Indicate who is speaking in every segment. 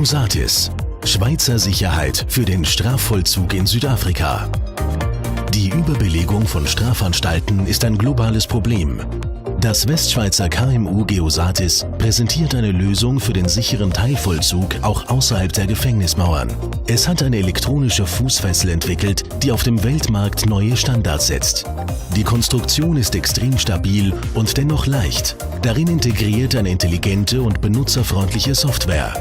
Speaker 1: Geosatis, Schweizer Sicherheit für den Strafvollzug in Südafrika. Die Überbelegung von Strafanstalten ist ein globales Problem. Das Westschweizer KMU Geosatis präsentiert eine Lösung für den sicheren Teilvollzug auch außerhalb der Gefängnismauern. Es hat eine elektronische Fußfessel entwickelt, die auf dem Weltmarkt neue Standards setzt. Die Konstruktion ist extrem stabil und dennoch leicht. Darin integriert eine intelligente und benutzerfreundliche Software.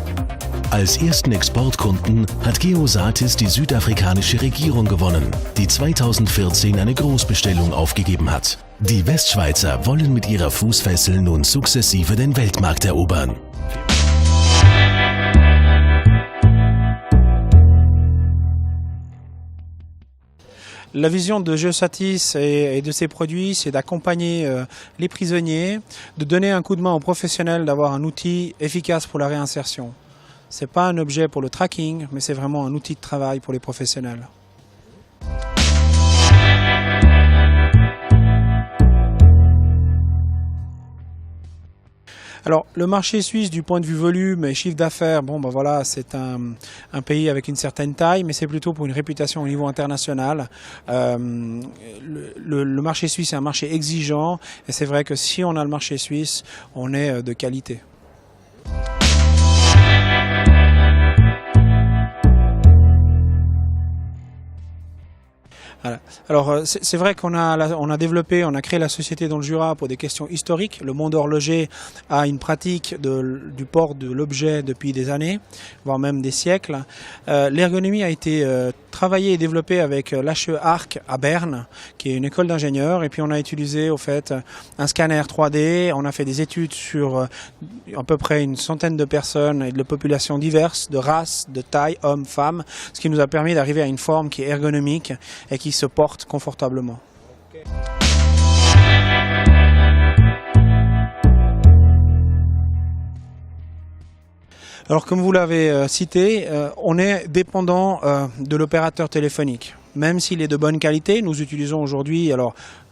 Speaker 1: Als ersten Exportkunden hat Geosatis die südafrikanische Regierung gewonnen, die 2014 eine Großbestellung aufgegeben hat. Die Westschweizer wollen mit ihrer Fußfessel nun sukzessive den Weltmarkt erobern.
Speaker 2: La vision de Geosatis et de ses produits, c'est d'accompagner les prisonniers, de donner un coup de main aux professionnels, d'avoir un outil efficace pour la réinsertion. Ce n'est pas un objet pour le tracking, mais c'est vraiment un outil de travail pour les professionnels. Alors, le marché suisse, du point de vue volume et chiffre d'affaires, bon, ben voilà, c'est un pays avec une certaine taille, mais c'est plutôt pour une réputation au niveau international. Le marché suisse est un marché exigeant, et c'est vrai que si on a le marché suisse, on est de qualité. Voilà. Alors c'est vrai qu'on a développé, on a créé la société dans le Jura pour des questions historiques. Le monde horloger a une pratique du port de l'objet depuis des années, voire même des siècles. L'ergonomie a été travaillée et développée avec l'HE Arc à Berne, qui est une école d'ingénieurs. Et puis on a utilisé au fait un scanner 3D. On a fait des études sur à peu près une centaine de personnes et de populations diverses, de races, de taille, hommes, femmes, ce qui nous a permis d'arriver à une forme qui est ergonomique et qui se porte confortablement. Alors comme vous l'avez cité, on est dépendant de l'opérateur téléphonique. Même s'il est de bonne qualité, nous utilisons aujourd'hui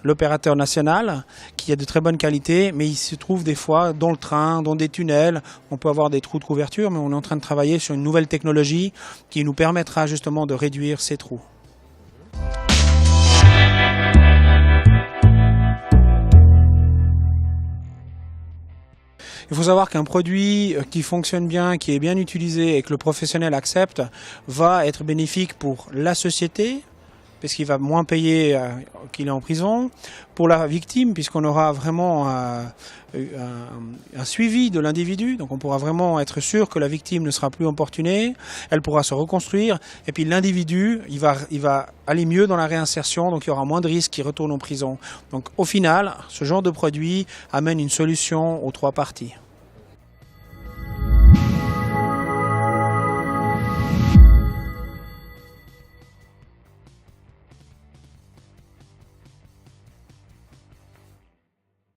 Speaker 2: l'opérateur national qui est de très bonne qualité, mais il se trouve des fois dans le train, dans des tunnels, on peut avoir des trous de couverture, mais on est en train de travailler sur une nouvelle technologie qui nous permettra justement de réduire ces trous. Il faut savoir qu'un produit qui fonctionne bien, qui est bien utilisé et que le professionnel accepte, va être bénéfique pour la société, parce qu'il va moins payer qu'il est en prison, pour la victime, puisqu'on aura vraiment un suivi de l'individu, donc on pourra vraiment être sûr que la victime ne sera plus importunée, elle pourra se reconstruire, et puis l'individu, il va aller mieux dans la réinsertion, donc il y aura moins de risques qu'il retourne en prison. Donc au final, ce genre de produit amène une solution aux trois parties.